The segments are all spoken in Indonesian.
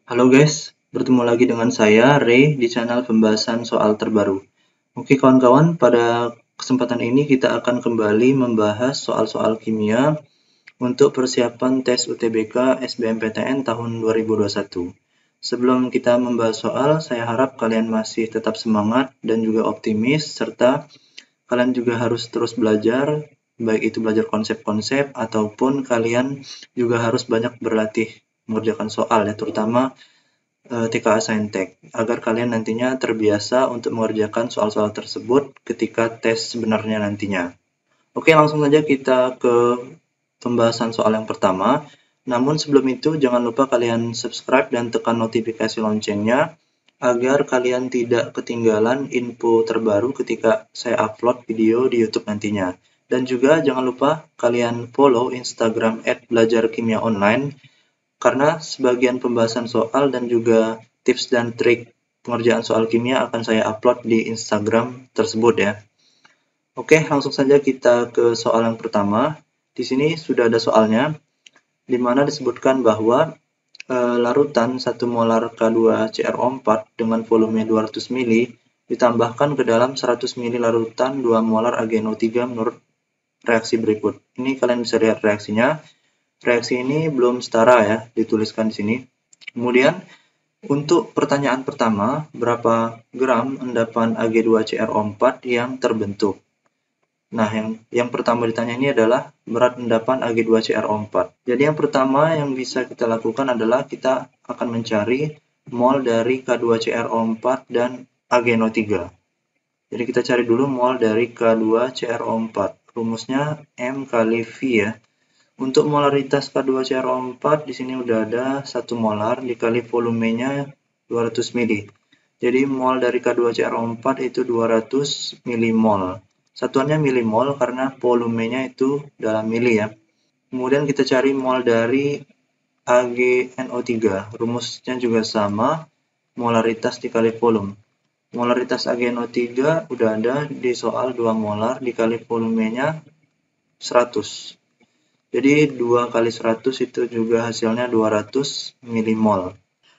Halo guys, bertemu lagi dengan saya, Ray, di channel pembahasan soal terbaru. Oke kawan-kawan, pada kesempatan ini kita akan kembali membahas soal-soal kimia untuk persiapan tes UTBK SBMPTN tahun 2021. Sebelum kita membahas soal, saya harap kalian masih tetap semangat dan juga optimis, serta kalian juga harus terus belajar, baik itu belajar konsep-konsep ataupun kalian juga harus banyak berlatih mengerjakan soal ya, terutama TKA Saintek, agar kalian nantinya terbiasa untuk mengerjakan soal-soal tersebut ketika tes sebenarnya nantinya. Oke, langsung saja kita ke pembahasan soal yang pertama. Namun sebelum itu, jangan lupa kalian subscribe dan tekan notifikasi loncengnya, agar kalian tidak ketinggalan info terbaru ketika saya upload video di YouTube nantinya. Dan juga jangan lupa kalian follow Instagram @belajarkimiaonline, karena sebagian pembahasan soal dan juga tips dan trik pengerjaan soal kimia akan saya upload di Instagram tersebut ya. Oke, langsung saja kita ke soal yang pertama. Di sini sudah ada soalnya, di mana disebutkan bahwa larutan 1 molar K2CrO4 dengan volume 200 ml ditambahkan ke dalam 100 ml larutan 2 molar AgNO3 menurut reaksi berikut. Ini kalian bisa lihat reaksinya. Reaksi ini belum setara ya, dituliskan di sini. Kemudian untuk pertanyaan pertama, berapa gram endapan Ag2CrO4 yang terbentuk? Nah, yang pertama ditanya ini adalah berat endapan Ag2CrO4. Jadi yang pertama yang bisa kita lakukan adalah kita akan mencari mol dari K2CrO4 dan AgNO3. Jadi kita cari dulu mol dari K2CrO4. Rumusnya M kali V ya. Untuk molaritas K2CrO4 di sini udah ada 1 molar dikali volumenya 200 ml. Jadi mol dari K2CrO4 itu 200 milimol. Satuannya milimol karena volumenya itu dalam mili ya. Kemudian kita cari mol dari AgNO3. Rumusnya juga sama, molaritas dikali volume. Molaritas AgNO3 udah ada di soal 2 molar dikali volumenya 100. Jadi 2 kali 100 itu juga hasilnya 200 milimol.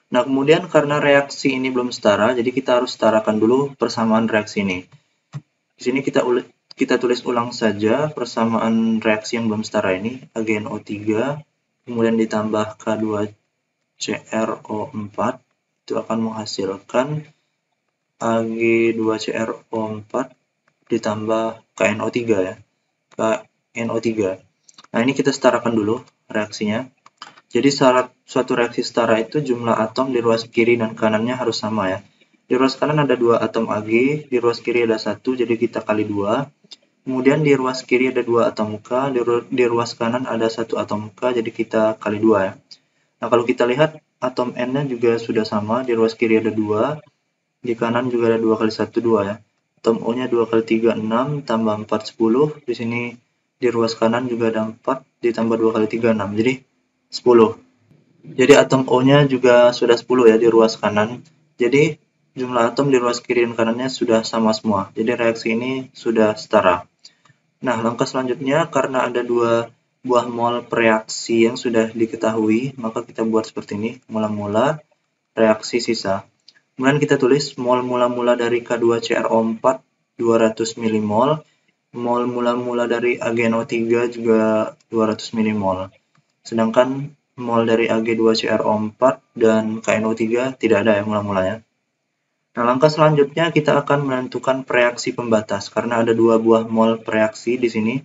Nah, kemudian karena reaksi ini belum setara, jadi kita harus setarakan dulu persamaan reaksi ini. Di sini kita tulis ulang saja persamaan reaksi yang belum setara ini, AgNO3, kemudian ditambah K2CrO4, itu akan menghasilkan Ag2CrO4 ditambah KNO3 ya, KNO3. Nah, ini kita setarakan dulu reaksinya. Jadi syarat suatu reaksi setara itu jumlah atom di ruas kiri dan kanannya harus sama ya. Di ruas kanan ada 2 atom Ag, di ruas kiri ada 1, jadi kita kali 2. Kemudian di ruas kiri ada 2 atom K, di ruas kanan ada 1 atom K, jadi kita kali 2 ya. Nah, kalau kita lihat atom N-nya juga sudah sama, di ruas kiri ada 2, di kanan juga ada 2 kali 1, 2 ya. Atom O-nya 2 kali 3, 6, tambah 4, 10. Di sini di ruas kanan juga ada 4, ditambah 2 kali 3, 6. Jadi 10. Jadi atom O-nya juga sudah 10 ya di ruas kanan. Jadi jumlah atom di ruas kiri dan kanannya sudah sama semua. Jadi reaksi ini sudah setara. Nah, langkah selanjutnya karena ada 2 buah mol reaksi yang sudah diketahui, maka kita buat seperti ini, mula-mula reaksi sisa. Kemudian kita tulis mol mula-mula dari K2CrO4 200 milimol, mol mula-mula dari AgNO3 juga 200 milimol. Sedangkan mol dari Ag2CrO4 dan KNO3 tidak ada ya mula-mulanya. Nah, langkah selanjutnya kita akan menentukan reaksi pembatas. Karena ada 2 buah mol reaksi di sini,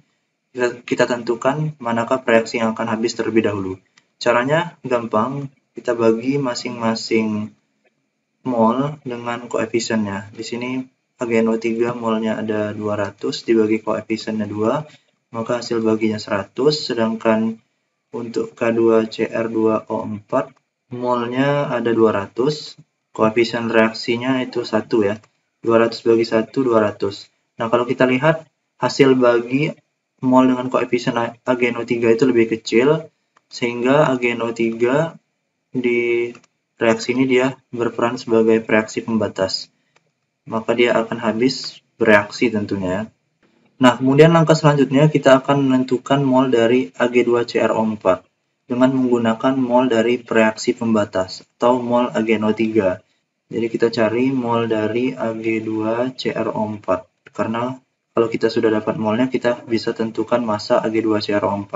kita tentukan manakah reaksi yang akan habis terlebih dahulu. Caranya gampang, kita bagi masing-masing mol dengan koefisiennya. Di sini AgNO3 molnya ada 200 dibagi koefisiennya 2, maka hasil baginya 100, sedangkan untuk K2Cr2O4 molnya ada 200, koefisien reaksinya itu 1 ya. 200 bagi 1, 200. Nah, kalau kita lihat hasil bagi mol dengan koefisien AgNO3 itu lebih kecil, sehingga AgNO3 di reaksi ini dia berperan sebagai reaksi pembatas. Maka dia akan habis bereaksi tentunya. Nah, kemudian langkah selanjutnya kita akan menentukan mol dari Ag2CrO4. dengan menggunakan mol dari reaksi pembatas atau mol Ag03. Jadi kita cari mol dari Ag2CrO4 karena kalau kita sudah dapat molnya, kita bisa tentukan massa Ag2CrO4.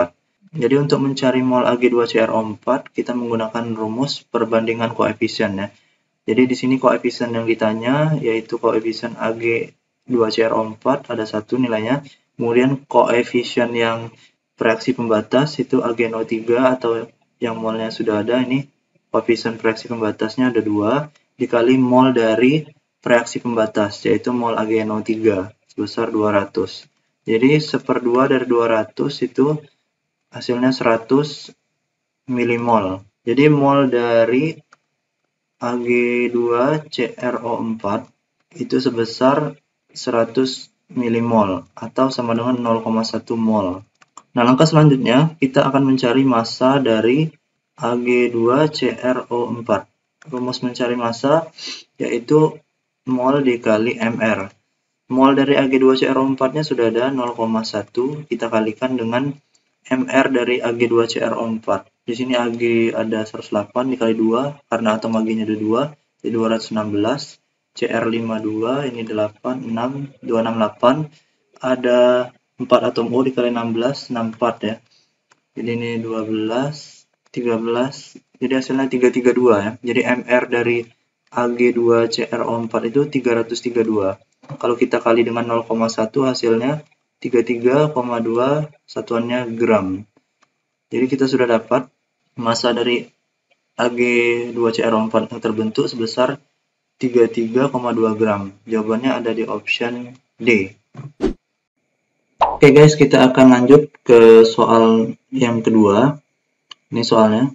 Jadi untuk mencari mol Ag2CrO4, kita menggunakan rumus perbandingan koefisien ya. Jadi di sini koefisien yang ditanya yaitu koefisien Ag2CrO4 ada 1 nilainya. Kemudian koefisien yang reaksi pembatas itu Ag03 atau yang molnya sudah ada, ini koefisien reaksi pembatasnya ada 2 dikali mol dari reaksi pembatas yaitu mol Ag03 sebesar 200. Jadi 1/2 dari 200 itu hasilnya 100 milimol. Jadi mol dari Ag2CrO4 itu sebesar 100 milimol atau sama dengan 0,1 mol. Nah, langkah selanjutnya kita akan mencari massa dari Ag2CrO4. Rumus mencari massa yaitu mol dikali mR. Mol dari Ag2CrO4-nya sudah ada 0,1, kita kalikan dengan mR dari Ag2CrO4. Di sini Ag ada 108 dikali 2, karena atom Ag-nya ada 2, jadi 216. Cr52, ini 8, 6, 268. Ada 4 atom O dikali 16, 64 ya. Jadi ini 12, 13, jadi hasilnya 332 ya. Jadi mR dari Ag2CrO4 itu 332. Kalau kita kali dengan 0,1 hasilnya 33,2 satuannya gram. Jadi kita sudah dapat massa dari Ag2CrO4 yang terbentuk sebesar 33,2 gram. Jawabannya ada di option D. Oke guys, kita akan lanjut ke soal yang kedua. Ini soalnya.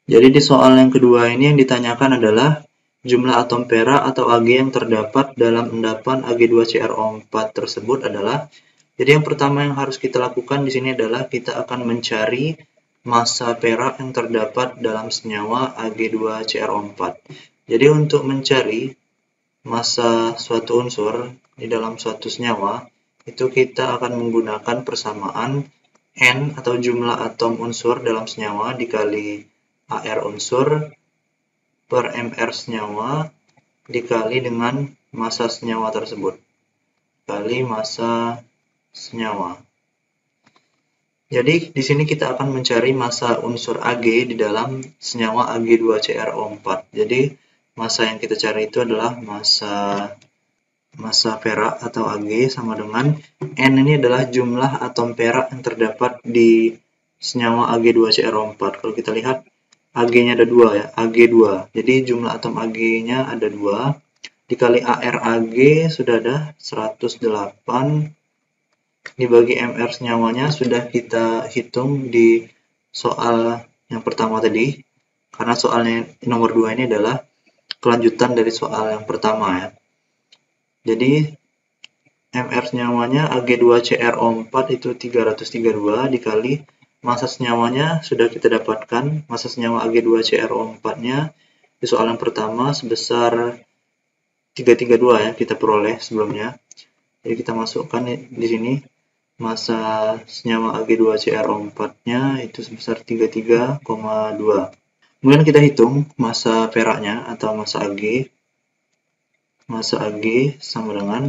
Jadi di soal yang kedua ini yang ditanyakan adalah jumlah atom perak atau Ag yang terdapat dalam endapan Ag2CrO4 tersebut adalah. Jadi yang pertama yang harus kita lakukan di sini adalah kita akan mencari massa perak yang terdapat dalam senyawa Ag2CrO4. Jadi untuk mencari massa suatu unsur di dalam suatu senyawa, itu kita akan menggunakan persamaan N atau jumlah atom unsur dalam senyawa dikali AR unsur per MR senyawa dikali dengan massa senyawa tersebut kali massa senyawa. Jadi di sini kita akan mencari massa unsur Ag di dalam senyawa Ag2CrO4. Jadi massa yang kita cari itu adalah massa perak atau Ag sama dengan N ini adalah jumlah atom perak yang terdapat di senyawa Ag2CrO4. Kalau kita lihat Ag-nya ada 2 ya, Ag2. Jadi jumlah atom Ag-nya ada 2. Dikali AR Ag sudah ada 108. Dibagi MR senyawanya sudah kita hitung di soal yang pertama tadi. Karena soalnya nomor 2 ini adalah kelanjutan dari soal yang pertama ya. Jadi MR senyawanya Ag2CrO4 itu 332 dikali massa senyawanya sudah kita dapatkan, massa senyawa Ag2CrO4-nya di soal yang pertama sebesar 332 ya, kita peroleh sebelumnya. Jadi kita masukkan di sini massa senyawa Ag2CrO4-nya itu sebesar 33,2. Kemudian kita hitung massa peraknya atau massa Ag. Massa Ag sama dengan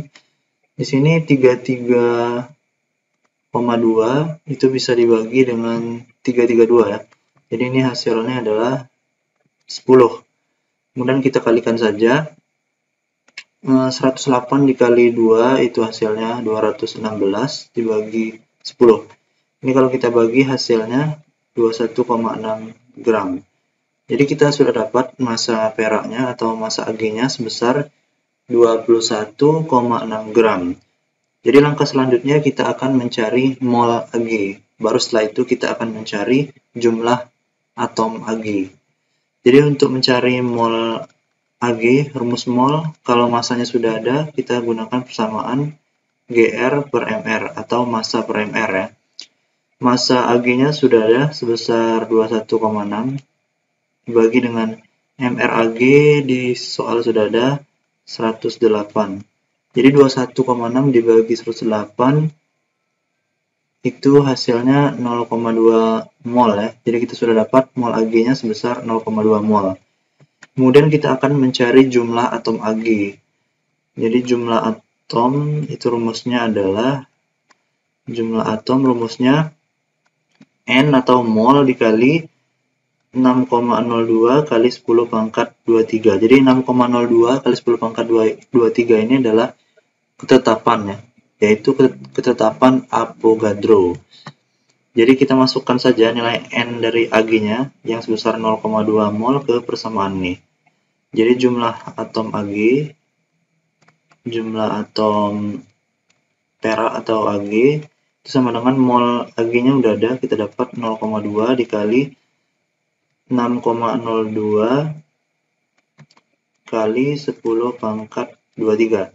di sini 33,2 itu bisa dibagi dengan 332 ya. Jadi ini hasilnya adalah 10. Kemudian kita kalikan saja. 108 dikali 2 itu hasilnya 216 dibagi 10. Ini kalau kita bagi hasilnya 21,6 gram. Jadi kita sudah dapat massa peraknya atau massa Ag-nya sebesar 21,6 gram. Jadi langkah selanjutnya kita akan mencari mol Ag. Baru setelah itu kita akan mencari jumlah atom Ag. Jadi untuk mencari mol Ag, rumus mol, kalau massanya sudah ada, kita gunakan persamaan Gr per Mr atau massa per Mr ya. Massa Ag-nya sudah ada sebesar 21,6 dibagi dengan Mr Ag di soal sudah ada 108. Jadi 21,6 dibagi 108 itu hasilnya 0,2 mol ya. Jadi kita sudah dapat mol Ag-nya sebesar 0,2 mol. Kemudian kita akan mencari jumlah atom Ag. Jadi jumlah atom itu rumusnya adalah N atau mol dikali 6,02 kali 10 pangkat 23. Jadi 6,02 kali 10 pangkat 23 ini adalah ketetapan ya, yaitu ketetapan Avogadro. Jadi kita masukkan saja nilai N dari Ag-nya yang sebesar 0,2 mol ke persamaan ini. Jadi jumlah atom Ag, jumlah atom perak atau Ag itu sama dengan mol Ag-nya udah ada, kita dapat 0,2 dikali 6,02 kali 10 pangkat 23.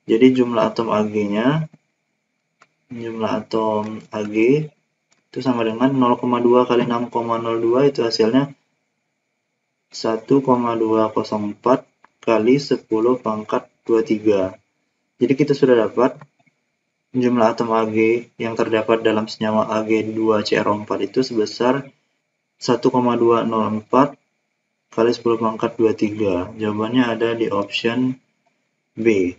Jadi jumlah atom Ag-nya, itu sama dengan 0,2 kali 6,02 itu hasilnya 1,204 kali 10 pangkat 23. Jadi kita sudah dapat jumlah atom Ag yang terdapat dalam senyawa Ag2CrO4 itu sebesar 1,204 kali 10 pangkat 23. Jawabannya ada di option B.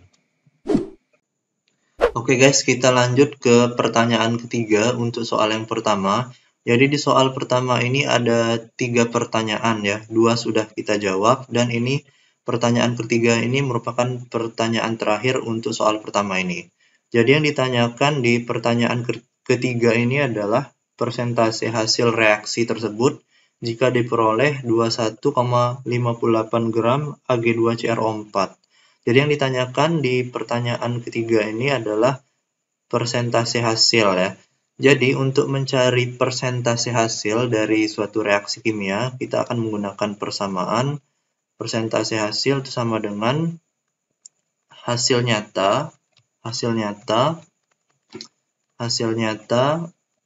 Oke guys, kita lanjut ke pertanyaan ketiga untuk soal yang pertama. Jadi di soal pertama ini ada 3 pertanyaan ya, 2 sudah kita jawab dan ini pertanyaan ketiga ini merupakan pertanyaan terakhir untuk soal pertama ini. Jadi yang ditanyakan di pertanyaan ketiga ini adalah persentase hasil reaksi tersebut jika diperoleh 21,58 gram Ag2CrO4. Jadi yang ditanyakan di pertanyaan ketiga ini adalah persentase hasil ya. Jadi untuk mencari persentase hasil dari suatu reaksi kimia, kita akan menggunakan persamaan. Persentase hasil itu sama dengan hasil nyata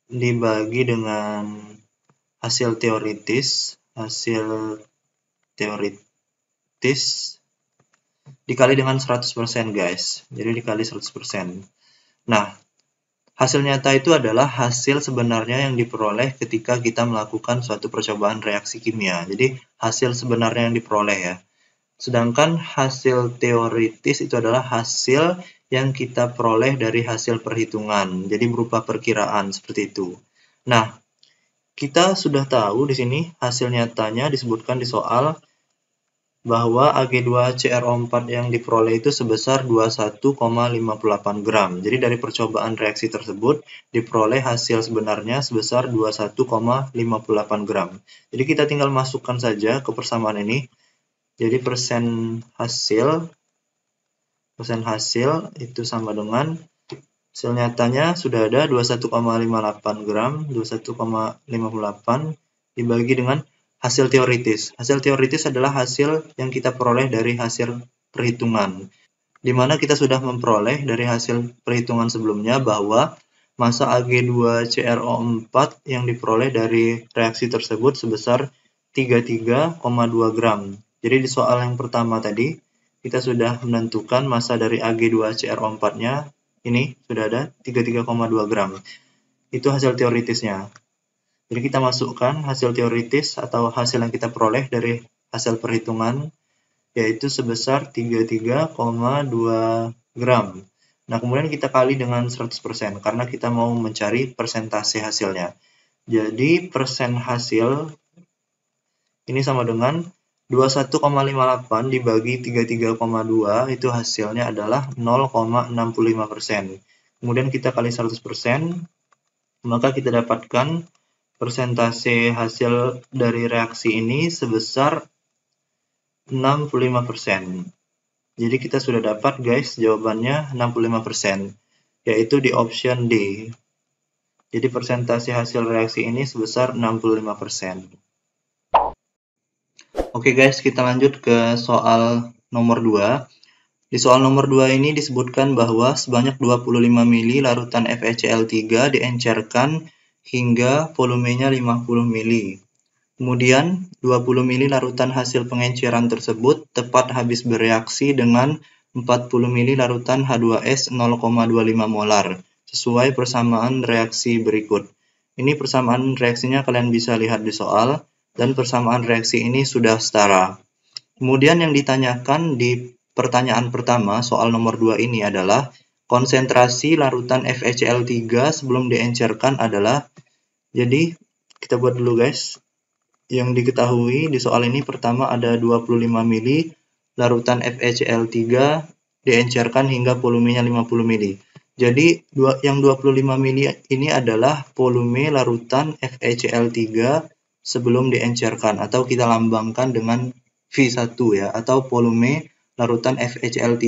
dibagi dengan hasil teoritis dikali dengan 100% guys. Jadi dikali 100%. Nah, hasil nyata itu adalah hasil sebenarnya yang diperoleh ketika kita melakukan suatu percobaan reaksi kimia. Jadi hasil sebenarnya yang diperoleh ya. Sedangkan hasil teoritis itu adalah hasil yang kita peroleh dari hasil perhitungan. Jadi berupa perkiraan seperti itu. Nah, kita sudah tahu di sini hasil nyatanya disebutkan di soal bahwa Ag2CrO4 yang diperoleh itu sebesar 21,58 gram. Jadi dari percobaan reaksi tersebut diperoleh hasil sebenarnya sebesar 21,58 gram. Jadi kita tinggal masukkan saja ke persamaan ini. Jadi persen hasil itu sama dengan hasil nyatanya sudah ada 21,58 gram, 21,58 dibagi dengan hasil teoritis. Hasil teoritis adalah hasil yang kita peroleh dari hasil perhitungan. Di mana kita sudah memperoleh dari hasil perhitungan sebelumnya bahwa massa Ag2CrO4 yang diperoleh dari reaksi tersebut sebesar 33,2 gram. Jadi di soal yang pertama tadi, kita sudah menentukan massa dari Ag2CrO4-nya, ini sudah ada 33,2 gram. Itu hasil teoritisnya. Jadi kita masukkan hasil teoritis atau hasil yang kita peroleh dari hasil perhitungan, yaitu sebesar 33,2 gram. Nah, kemudian kita kali dengan 100% karena kita mau mencari persentase hasilnya. Jadi persen hasil ini sama dengan 21,58 dibagi 33,2 itu hasilnya adalah 0,65%. Kemudian kita kali 100%, maka kita dapatkan persentase hasil dari reaksi ini sebesar 65%. Jadi kita sudah dapat guys jawabannya 65%, yaitu di option D. Jadi persentase hasil reaksi ini sebesar 65%. Oke guys, kita lanjut ke soal nomor 2. Di soal nomor 2 ini disebutkan bahwa sebanyak 25 ml larutan FeCl3 diencerkan hingga volumenya 50 ml. Kemudian 20 ml larutan hasil pengenceran tersebut tepat habis bereaksi dengan 40 ml larutan H2S 0,25 molar. sesuai persamaan reaksi berikut. Ini persamaan reaksinya kalian bisa lihat di soal, dan persamaan reaksi ini sudah setara. Kemudian yang ditanyakan di pertanyaan pertama, soal nomor 2 ini adalah konsentrasi larutan FeCl3 sebelum diencerkan adalah, jadi kita buat dulu guys. Yang diketahui di soal ini pertama ada 25 mili, larutan FeCl3 diencerkan hingga volumenya 50 mili. Jadi yang 25 mili ini adalah volume larutan FeCl3 sebelum diencerkan, atau kita lambangkan dengan V1 ya, atau volume larutan FeCl3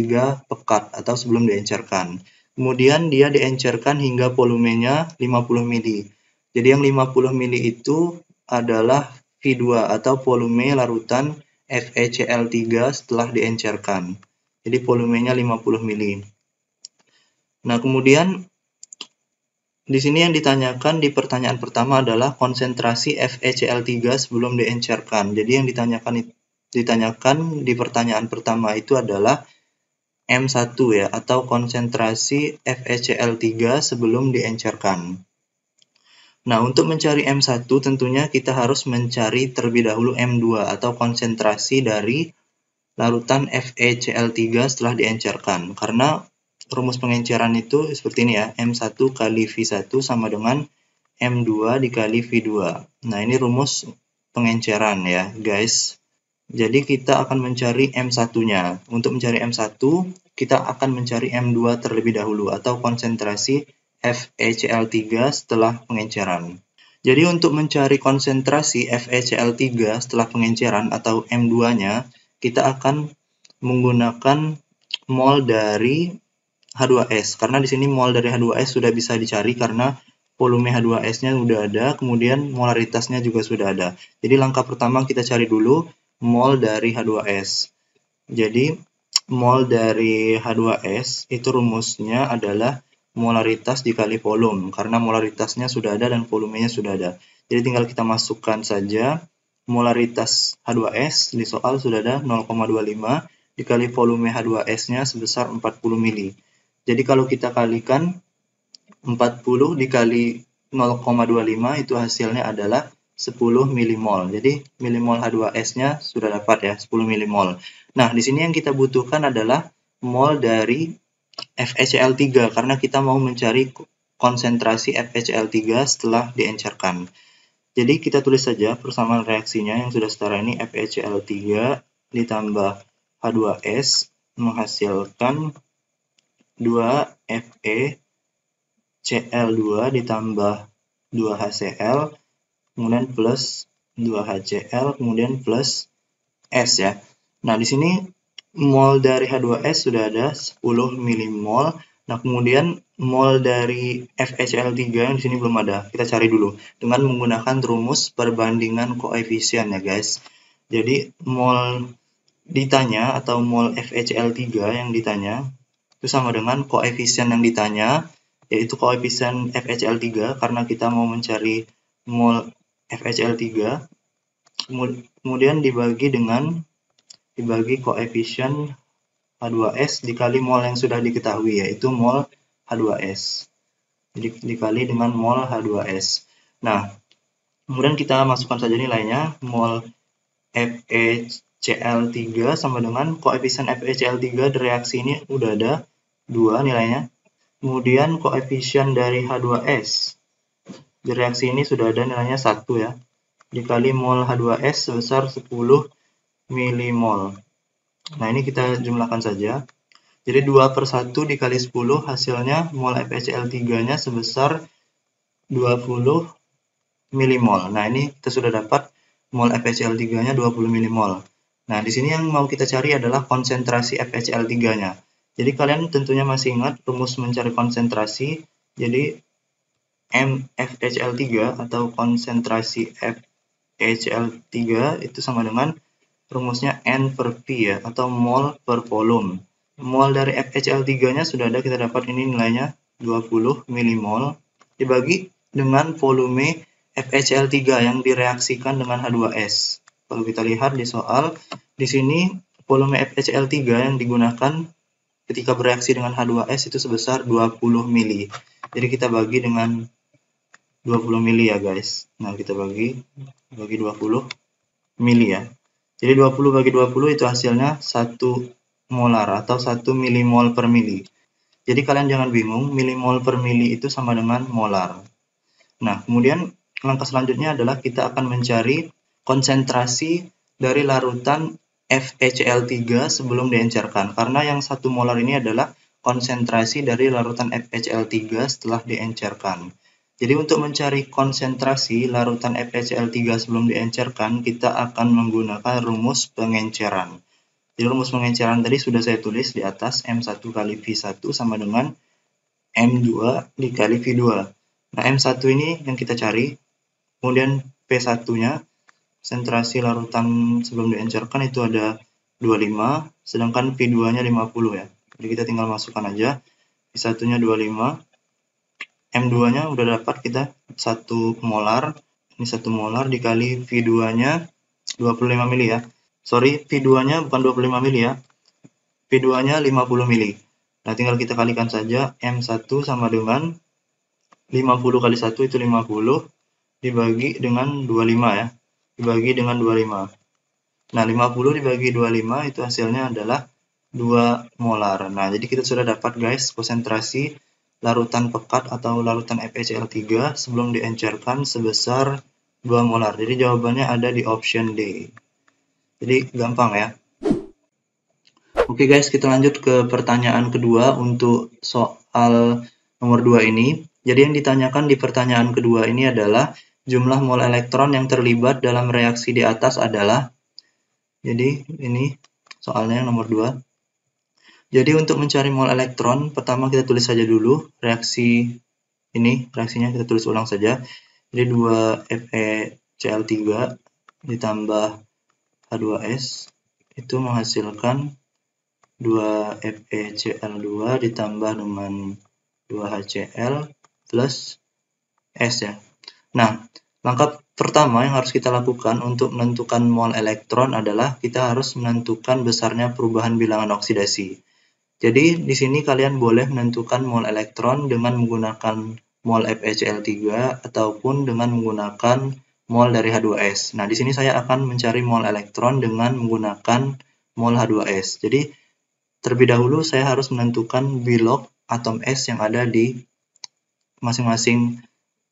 pekat atau sebelum diencerkan. Kemudian dia diencerkan hingga volumenya 50 mili. Jadi yang 50 mili itu adalah V2 atau volume larutan FeCl3 setelah diencerkan. Jadi volumenya 50 mili. Nah, kemudian di sini yang ditanyakan di pertanyaan pertama adalah konsentrasi FeCl3 sebelum diencerkan. Jadi yang ditanyakan di pertanyaan pertama itu adalah M1 ya, atau konsentrasi FeCl3 sebelum diencerkan. Nah, untuk mencari M1 tentunya kita harus mencari terlebih dahulu M2 atau konsentrasi dari larutan FeCl3 setelah diencerkan. Karena rumus pengenceran itu seperti ini ya, M1 kali V1 sama dengan M2 dikali V2. Nah, ini rumus pengenceran ya, guys. Jadi kita akan mencari M1-nya. Untuk mencari M1, kita akan mencari M2 terlebih dahulu, atau konsentrasi FeCl3 setelah pengenceran. Jadi untuk mencari konsentrasi FeCl3 setelah pengenceran atau M2-nya, kita akan menggunakan mol dari H2S, karena di sini mol dari H2S sudah bisa dicari karena volume H2S-nya sudah ada, kemudian molaritasnya juga sudah ada. Jadi langkah pertama kita cari dulu mol dari H2S. Jadi mol dari H2S itu rumusnya adalah molaritas dikali volume, karena molaritasnya sudah ada dan volumenya sudah ada. Jadi tinggal kita masukkan saja molaritas H2S, di soal sudah ada 0,25 dikali volume H2S-nya sebesar 40 mili. Jadi kalau kita kalikan 40 dikali 0,25 itu hasilnya adalah 10 milimol. Jadi milimol H2S-nya sudah dapat ya, 10 milimol. Nah, di sini yang kita butuhkan adalah mol dari FeCl3 karena kita mau mencari konsentrasi FeCl3 setelah diencerkan. Jadi kita tulis saja persamaan reaksinya yang sudah setara ini, FeCl3 ditambah H2S menghasilkan 2FeCl2 ditambah 2HCl, kemudian plus 2HCl, kemudian plus S ya. Nah, di sini mol dari H2S sudah ada 10 milimol. Nah, kemudian mol dari FeCl3 yang di sini belum ada. Kita cari dulu dengan menggunakan rumus perbandingan koefisien ya, guys. Jadi mol ditanya atau mol FeCl3 yang ditanya itu sama dengan koefisien yang ditanya, yaitu koefisien FeCl3 karena kita mau mencari mol FeCl3, kemudian dibagi koefisien H2S dikali mol yang sudah diketahui, yaitu mol H2S. Jadi dikali dengan mol H2S. Nah, kemudian kita masukkan saja nilainya, mol FeCl3 sama dengan koefisien FeCl3 di reaksi ini udah ada 2 nilainya. Kemudian koefisien dari H2S di reaksi ini sudah ada nilainya 1 ya. Dikali mol H2S sebesar 10 milimol. Nah, ini kita jumlahkan saja. Jadi 2/1 dikali 10 hasilnya mol FeCl3-nya sebesar 20 milimol. Nah, ini kita sudah dapat mol FeCl3-nya 20 milimol. Nah, di sini yang mau kita cari adalah konsentrasi FeCl3-nya. Jadi kalian tentunya masih ingat rumus mencari konsentrasi. Jadi FeCl3 atau konsentrasi FeCl3 itu sama dengan rumusnya N per P ya, atau mol per volume. Mol dari FeCl3-nya sudah ada, kita dapat ini nilainya 20 milimol dibagi dengan volume FeCl3 yang direaksikan dengan H2S. Kalau kita lihat di soal, di sini volume FeCl3 yang digunakan ketika bereaksi dengan H2S itu sebesar 20 mili. Jadi kita bagi dengan 20 mili ya guys. Nah, kita bagi 20 mili ya. Jadi 20 bagi 20 itu hasilnya 1 molar atau 1 milimol per mili. Jadi kalian jangan bingung, milimol per mili itu sama dengan molar. Nah, kemudian langkah selanjutnya adalah kita akan mencari konsentrasi dari larutan FeCl3 sebelum diencerkan. Karena yang 1 molar ini adalah konsentrasi dari larutan FeCl3 setelah diencerkan. Jadi untuk mencari konsentrasi larutan FeCl3 sebelum diencerkan, kita akan menggunakan rumus pengenceran. Jadi rumus pengenceran tadi sudah saya tulis di atas, M1 kali V1 sama dengan M2 dikali V2. Nah, M1 ini yang kita cari, kemudian P1-nya, konsentrasi larutan sebelum diencerkan itu ada 25, sedangkan V2-nya 50 ya. Jadi kita tinggal masukkan aja, V1-nya 25, M2-nya udah dapat kita 1 molar, ini 1 molar dikali V2-nya 25 mili ya. Sorry, V2-nya bukan 25 mili ya, V2-nya 50 mili. Nah, tinggal kita kalikan saja, M1 sama dengan 50 kali 1 itu 50, dibagi dengan 25 ya, dibagi dengan 25. Nah, 50 dibagi 25 itu hasilnya adalah 2 molar. Nah, jadi kita sudah dapat guys, konsentrasi larutan pekat atau larutan FeCl3 sebelum diencerkan sebesar 2 molar. Jadi jawabannya ada di option D. Jadi gampang ya. Oke guys, kita lanjut ke pertanyaan kedua untuk soal nomor 2 ini. Jadi yang ditanyakan di pertanyaan kedua ini adalah jumlah mol elektron yang terlibat dalam reaksi di atas adalah. Jadi ini soalnya yang nomor 2. Jadi untuk mencari mol elektron, pertama kita tulis saja dulu reaksi ini, reaksinya kita tulis ulang saja. Jadi 2 FeCl3 ditambah H2S itu menghasilkan 2 FeCl2 ditambah dengan 2 HCl plus S ya. Nah, langkah pertama yang harus kita lakukan untuk menentukan mol elektron adalah kita harus menentukan besarnya perubahan bilangan oksidasi. Jadi di sini kalian boleh menentukan mol elektron dengan menggunakan mol FeCl3 ataupun dengan menggunakan mol dari H2S. Nah, di sini saya akan mencari mol elektron dengan menggunakan mol H2S. Jadi terlebih dahulu saya harus menentukan bilog atom S yang ada di masing-masing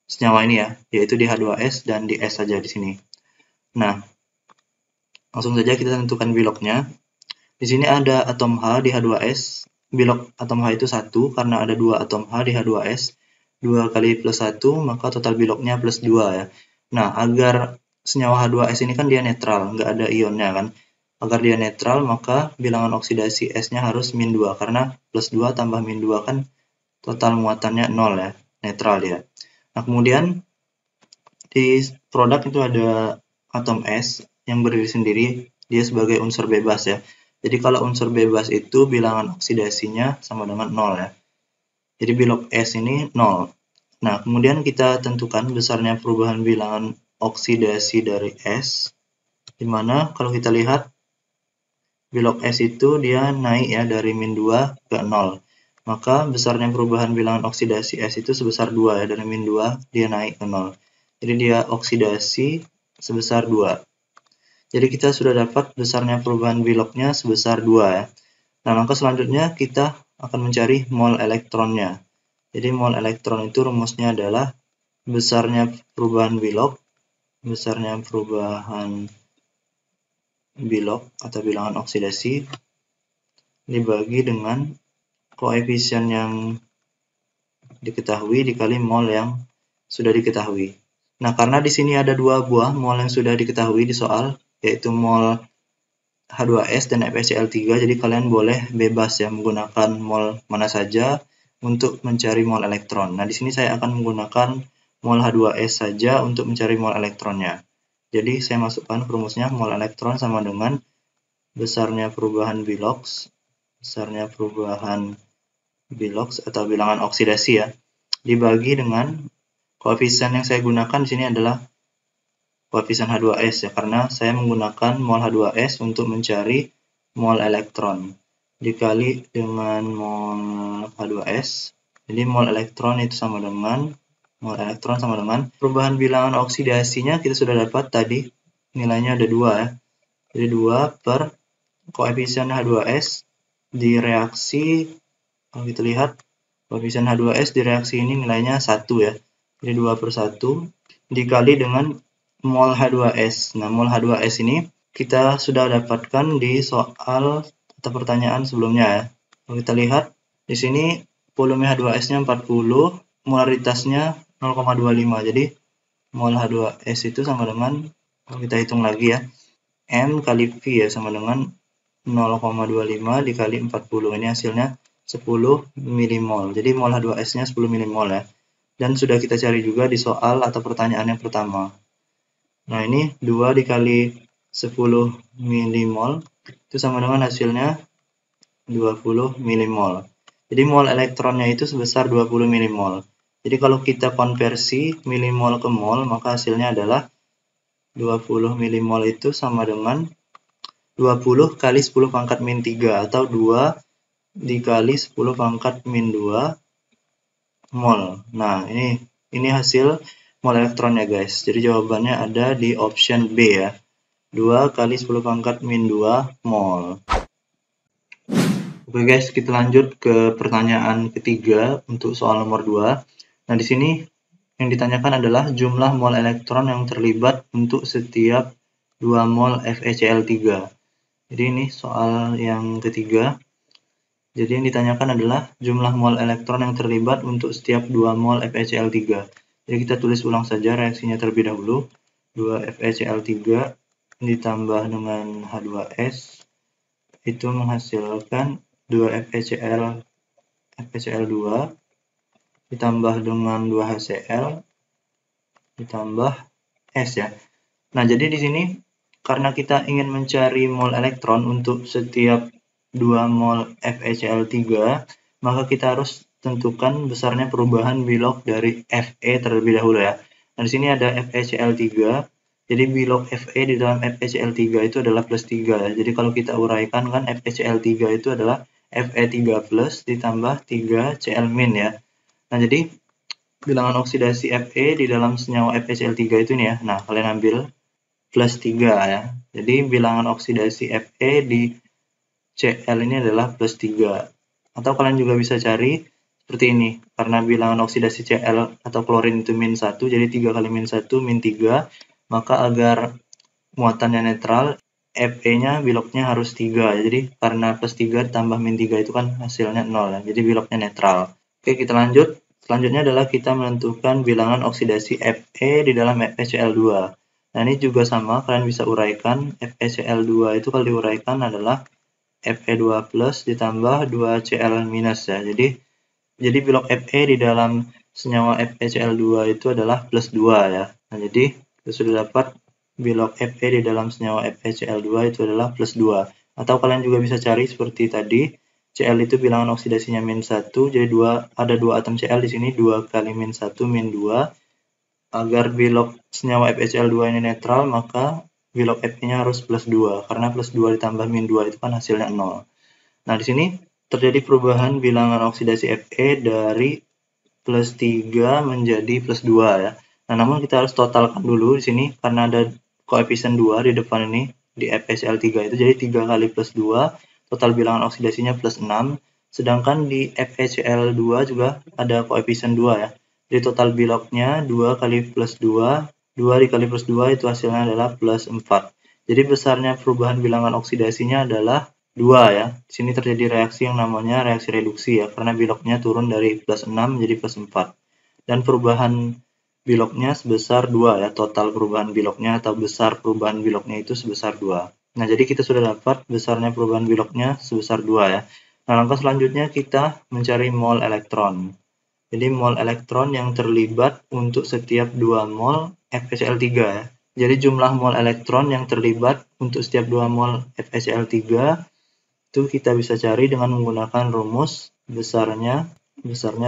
senyawa ini ya, yaitu di H2S dan di S saja di sini. Nah, langsung saja kita tentukan bilognya. Di sini ada atom H di H2S. Bilog atom H itu 1 karena ada 2 atom H di H2S. 2 kali plus 1 maka total bilognya plus 2 ya. Nah, agar senyawa H2S ini kan dia netral, nggak ada ionnya kan. Agar dia netral maka bilangan oksidasi S-nya harus min 2 karena plus 2 tambah min 2 kan total muatannya 0 ya, netral ya. Nah, kemudian di produk itu ada atom S yang berdiri sendiri, dia sebagai unsur bebas ya. Jadi kalau unsur bebas itu bilangan oksidasinya sama dengan 0 ya. Jadi bilog S ini 0. Nah, kemudian kita tentukan besarnya perubahan bilangan oksidasi dari S, di mana kalau kita lihat bilog S itu dia naik ya dari min 2 ke 0. Maka besarnya perubahan bilangan oksidasi S itu sebesar 2 ya, dari min 2 dia naik ke 0. Jadi dia oksidasi sebesar 2. Jadi kita sudah dapat besarnya perubahan bilognya sebesar 2 ya. Nah, langkah selanjutnya kita akan mencari mol elektronnya. Jadi mol elektron itu rumusnya adalah besarnya perubahan bilog atau bilangan oksidasi dibagi dengan koefisien yang diketahui dikali mol yang sudah diketahui. Nah, karena di sini ada 2 buah mol yang sudah diketahui di soal, yaitu mol H2S dan FeCl3, jadi kalian boleh bebas ya menggunakan mol mana saja untuk mencari mol elektron. Nah, di sini saya akan menggunakan mol H2S saja untuk mencari mol elektronnya. Jadi saya masukkan rumusnya mol elektron sama dengan besarnya perubahan bilogs atau bilangan oksidasi ya, dibagi dengan koefisien yang saya gunakan di sini adalah koefisien H2S ya, karena saya menggunakan mol H2S untuk mencari mol elektron, dikali dengan mol H2S Jadi mol elektron sama dengan perubahan bilangan oksidasinya kita sudah dapat tadi, nilainya ada 2 ya. Jadi 2 per koefisien H2S di reaksi, kalau kita lihat koefisien H2S di reaksi ini nilainya 1 ya. Jadi 2 per 1 dikali dengan mol H2S. Nah, mol H2S ini kita sudah dapatkan di soal atau pertanyaan sebelumnya ya. Kalau kita lihat di sini volume H2S-nya 40, molaritasnya 0,25. Jadi mol H2S itu sama dengan, kalau kita hitung lagi ya, M kali V ya, sama dengan 0,25 dikali 40. Ini hasilnya 10 milimol. Jadi mol H2S-nya 10 milimol ya. Dan sudah kita cari juga di soal atau pertanyaan yang pertama. Nah, ini 2 dikali 10 milimol itu sama dengan hasilnya 20 milimol. Jadi mol elektronnya itu sebesar 20 milimol. Jadi kalau kita konversi milimol ke mol, maka hasilnya adalah 20 milimol itu sama dengan 20 kali 10 pangkat min 3 atau 2 dikali 10 pangkat min 2 mol. Nah, ini hasil mol elektronnya guys. Jadi jawabannya ada di option B ya. 2 kali 10 pangkat min 2 mol. Oke guys, kita lanjut ke pertanyaan ketiga untuk soal nomor 2. Nah, di sini yang ditanyakan adalah jumlah mol elektron yang terlibat untuk setiap 2 mol FeCl3. Jadi ini soal yang ketiga. Jadi yang ditanyakan adalah jumlah mol elektron yang terlibat untuk setiap 2 mol FeCl3. Jadi kita tulis ulang saja reaksinya terlebih dahulu. 2 FeCl3 ditambah dengan H2S itu menghasilkan 2 FeCl2 ditambah dengan 2 HCl ditambah S ya. Nah, jadi di sini karena kita ingin mencari mol elektron untuk setiap 2 mol FeCl3, maka kita harus tentukan besarnya perubahan bilog dari Fe terlebih dahulu ya. Nah, di sini ada FeCl3. Jadi bilog Fe di dalam FeCl3 itu adalah plus 3 ya. Jadi kalau kita uraikan kan FeCl3 itu adalah Fe3 plus ditambah 3 Cl min ya. Nah, jadi bilangan oksidasi Fe di dalam senyawa FeCl3 itu nih ya. Nah, kalian ambil plus 3 ya. Jadi bilangan oksidasi Fe di Cl ini adalah plus 3. Atau kalian juga bisa cari seperti ini. Karena bilangan oksidasi Cl atau klorin itu min 1, jadi 3 kali min 1 min 3. Maka agar muatannya netral, Fe-nya bilognya harus 3. Jadi karena plus 3 tambah min 3 itu kan hasilnya 0 ya. Jadi bilognya netral. Oke, kita lanjut. Selanjutnya adalah kita menentukan bilangan oksidasi Fe di dalam FeCl2. Nah, ini juga sama, kalian bisa uraikan. FeCl2 itu kalau diuraikan adalah Fe2 plus ditambah 2 Cl minus ya. Jadi bilog Fe di dalam senyawa FeCl2 itu adalah plus 2 ya. Nah, jadi kita sudah dapat bilog Fe di dalam senyawa FeCl2 itu adalah plus 2. Atau kalian juga bisa cari seperti tadi, Cl itu bilangan oksidasinya min 1, jadi ada 2 atom Cl di sini, 2 kali min 1 min 2. Agar bilog senyawa FeCl2 ini netral, maka bilog Fe-nya harus plus 2, karena plus 2 ditambah min 2 itu kan hasilnya 0. Nah, di sini terjadi perubahan bilangan oksidasi Fe dari plus 3 menjadi plus 2 ya. Nah, namun kita harus totalkan dulu di sini karena ada koefisien 2 di depan ini di FeCl3 itu, jadi 3 kali plus 2, total bilangan oksidasinya plus 6. Sedangkan di FeCl2 juga ada koefisien 2 ya. Jadi total bilognya 2 kali plus 2, 2 dikali plus 2 itu hasilnya adalah plus 4. Jadi besarnya perubahan bilangan oksidasinya adalah 2 ya. Di sini terjadi reaksi yang namanya reaksi reduksi ya, karena bilognya turun dari plus 6 menjadi plus 4. Dan perubahan bilognya sebesar 2 ya, total perubahan bilognya atau besar perubahan bilognya itu sebesar 2. Nah, jadi kita sudah dapat besarnya perubahan bilognya sebesar 2 ya. Nah, langkah selanjutnya kita mencari mol elektron. Jadi mol elektron yang terlibat untuk setiap 2 mol FeCl3 ya. Jadi jumlah mol elektron yang terlibat untuk setiap 2 mol FeCl3 itu kita bisa cari dengan menggunakan rumus besarnya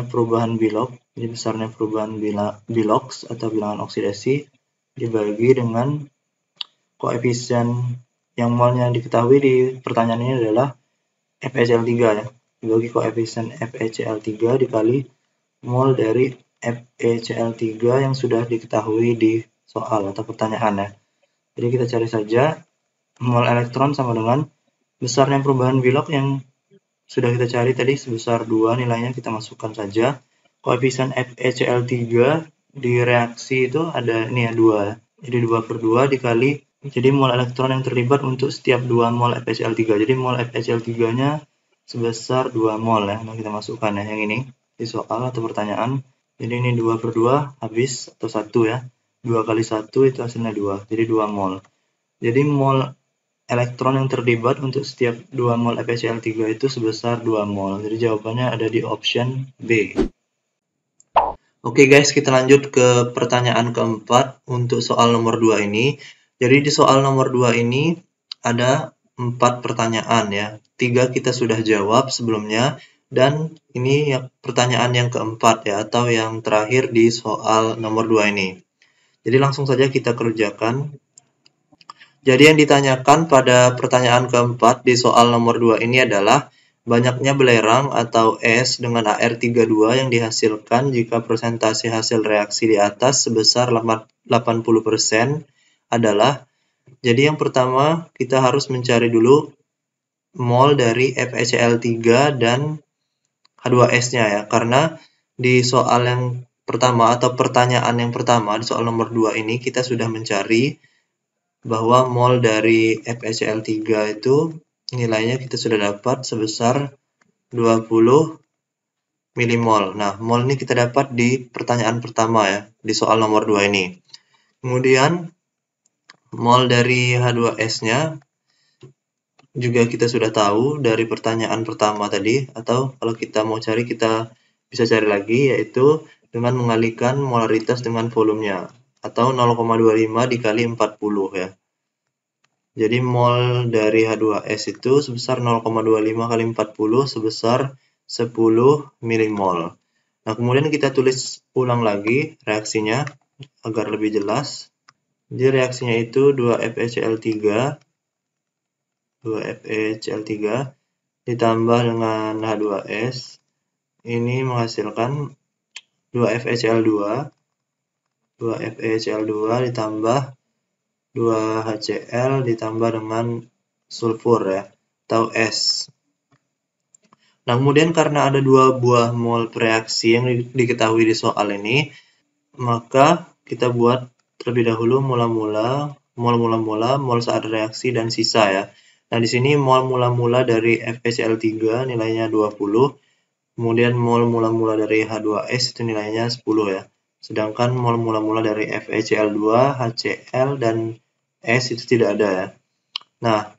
perubahan bilog. Jadi besarnya perubahan bilog atau bilangan oksidasi dibagi dengan koefisien yang molnya diketahui di pertanyaan ini adalah FeCl3 ya. Dibagi koefisien FeCl3 dikali mol dari FeCl3 yang sudah diketahui di soal atau pertanyaan ya. Jadi kita cari saja mol elektron sama dengan besarnya perubahan Bilog yang sudah kita cari tadi sebesar 2, nilainya kita masukkan saja. Koefisien FeCl3 di reaksi itu ada ini ya 2. Jadi 2/2 dikali, jadi mol elektron yang terlibat untuk setiap 2 mol FeCl3. Jadi mol FeCl3-nya sebesar 2 mol ya. Nah, kita masukkan ya yang ini di soal atau pertanyaan. Jadi ini 2/2 habis atau 1 ya. 2 kali 1 itu hasilnya 2. Jadi 2 mol. Jadi mol elektron yang terlibat untuk setiap 2 mol FeCl3 itu sebesar 2 mol. Jadi jawabannya ada di option B. Oke guys, kita lanjut ke pertanyaan keempat untuk soal nomor 2 ini. Jadi di soal nomor 2 ini ada 4 pertanyaan ya. 3 kita sudah jawab sebelumnya, dan ini pertanyaan yang keempat ya, atau yang terakhir di soal nomor 2 ini. Jadi langsung saja kita kerjakan. Jadi yang ditanyakan pada pertanyaan keempat di soal nomor 2 ini adalah banyaknya belerang atau es dengan AR32 yang dihasilkan jika persentase hasil reaksi di atas sebesar 80% adalah, jadi yang pertama kita harus mencari dulu mol dari FeCl3 dan H2S-nya ya, karena di soal yang pertama atau pertanyaan yang pertama di soal nomor 2 ini kita sudah mencari bahwa mol dari FeCl3 itu nilainya kita sudah dapat sebesar 20 milimol. Nah, mol ini kita dapat di pertanyaan pertama ya, di soal nomor 2 ini. Kemudian, mol dari H2S-nya juga kita sudah tahu dari pertanyaan pertama tadi, atau kalau kita mau cari, kita bisa cari lagi, yaitu dengan mengalihkan molaritas dengan volumenya, atau 0,25 dikali 40 ya. Jadi mol dari H2S itu sebesar 0,25 kali 40 sebesar 10 milimol. Nah, kemudian kita tulis ulang lagi reaksinya agar lebih jelas. Jadi reaksinya itu 2FeCl3 ditambah dengan H2S. Ini menghasilkan 2FeCl2 ditambah 2HCl ditambah dengan sulfur ya, atau es. Nah, kemudian karena ada 2 buah mol reaksi yang diketahui di soal ini, maka kita buat terlebih dahulu mol saat reaksi dan sisa ya. Nah, di sini mol mula-mula dari FeCl3 nilainya 20, kemudian mol mula-mula dari H2S itu nilainya 10 ya. Sedangkan mol mula-mula dari FeCl2, HCl, dan S itu tidak ada ya. Nah,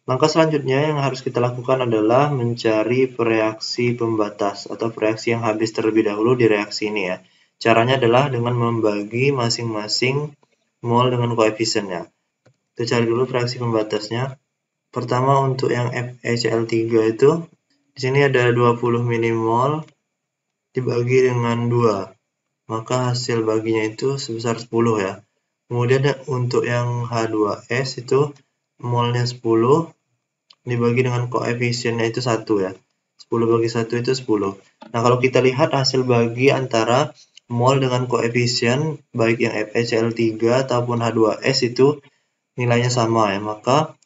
langkah selanjutnya yang harus kita lakukan adalah mencari reaksi pembatas atau reaksi yang habis terlebih dahulu di reaksi ini ya. Caranya adalah dengan membagi masing-masing mol dengan koefisiennya. Kita cari dulu reaksi pembatasnya. Pertama untuk yang FeCl3 itu, di sini ada 20 milimol dibagi dengan 2. Maka hasil baginya itu sebesar 10 ya. Kemudian untuk yang H2S itu molnya 10 dibagi dengan koefisiennya itu 1 ya. 10 bagi 1 itu 10. Nah, kalau kita lihat hasil bagi antara mol dengan koefisien baik yang FeCl3 ataupun H2S itu nilainya sama ya. Maka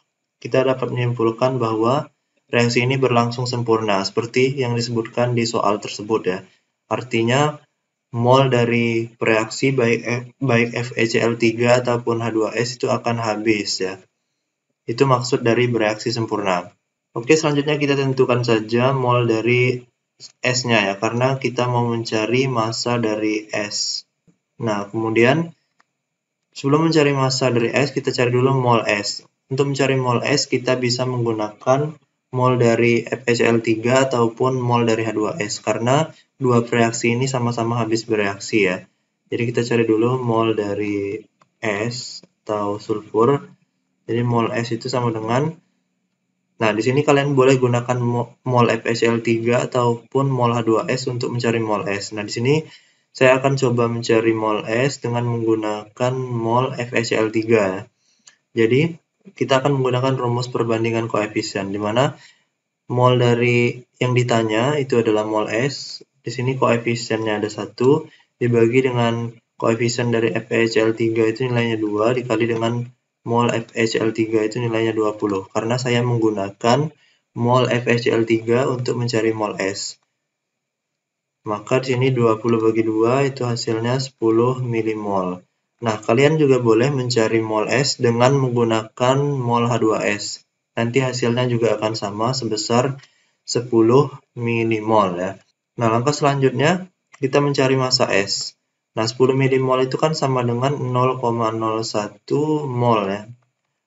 kita dapat menyimpulkan bahwa reaksi ini berlangsung sempurna seperti yang disebutkan di soal tersebut ya. Artinya mol dari reaksi baik FeCl3 ataupun H2S itu akan habis ya. Itu maksud dari bereaksi sempurna. Oke, selanjutnya kita tentukan saja mol dari S-nya ya, karena kita mau mencari massa dari S. Nah, kemudian sebelum mencari massa dari S, kita cari dulu mol S. Untuk mencari mol S, kita bisa menggunakan mol dari FeCl3 ataupun mol dari H2S, karena dua reaksi ini sama-sama habis bereaksi ya. Jadi kita cari dulu mol dari S atau sulfur. Jadi mol S itu sama dengan, nah di sini kalian boleh gunakan mol FeCl3 ataupun mol H2S untuk mencari mol S. Nah di sini saya akan coba mencari mol S dengan menggunakan mol FeCl3. Jadi kita akan menggunakan rumus perbandingan koefisien, di mana mol dari yang ditanya itu adalah mol S, Di sini koefisiennya ada 1, dibagi dengan koefisien dari FeCl3 itu nilainya 2, dikali dengan mol FeCl3 itu nilainya 20. Karena saya menggunakan mol FeCl3 untuk mencari mol S. Maka di sini 20 bagi 2 itu hasilnya 10 milimol. Nah, kalian juga boleh mencari mol S dengan menggunakan mol H2S. Nanti hasilnya juga akan sama sebesar 10 milimol ya. Nah, langkah selanjutnya kita mencari massa S. Nah, 10 milimol itu kan sama dengan 0,01 mol ya.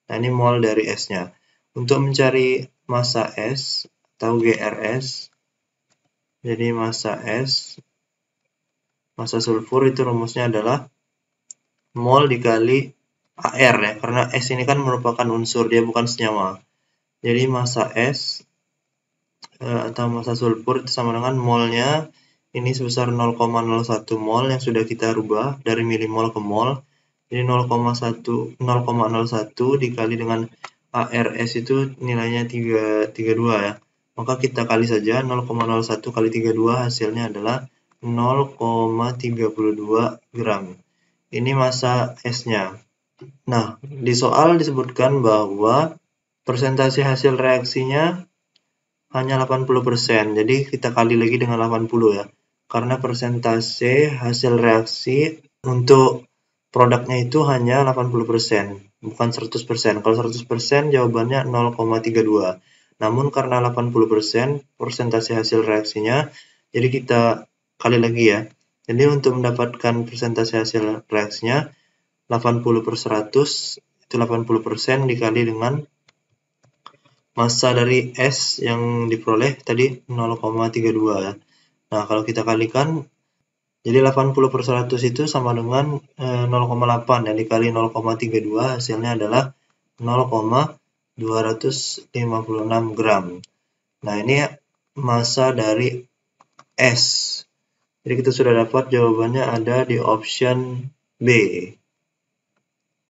Nah, ini mol dari S-nya. Untuk mencari massa S atau GRS, jadi massa S, massa sulfur itu rumusnya adalah mol dikali AR ya, karena S ini kan merupakan unsur, dia bukan senyawa. Jadi massa S atau massa sulfur itu sama dengan molnya ini sebesar 0,01 mol yang sudah kita rubah dari milimol ke mol. Jadi 0,01 dikali dengan ARS itu nilainya 32 ya. Maka kita kali saja 0,01 kali 32 hasilnya adalah 0,32 gram. Ini massa S-nya. Nah, di soal disebutkan bahwa persentase hasil reaksinya hanya 80%. Jadi kita kali lagi dengan 80 ya. Karena persentase hasil reaksi untuk produknya itu hanya 80%, bukan 100%. Kalau 100% jawabannya 0,32. Namun karena 80% persentase hasil reaksinya, jadi kita kali lagi ya. Jadi untuk mendapatkan persentase hasil reaksinya 80 per 100 itu 80% dikali dengan massa dari S yang diperoleh tadi 0,32 ya. Nah, kalau kita kalikan jadi 80 per 100 itu sama dengan 0,8 ya, dikali 0,32 hasilnya adalah 0,256 gram. Nah, ini massa dari S. Jadi kita sudah dapat jawabannya ada di option B.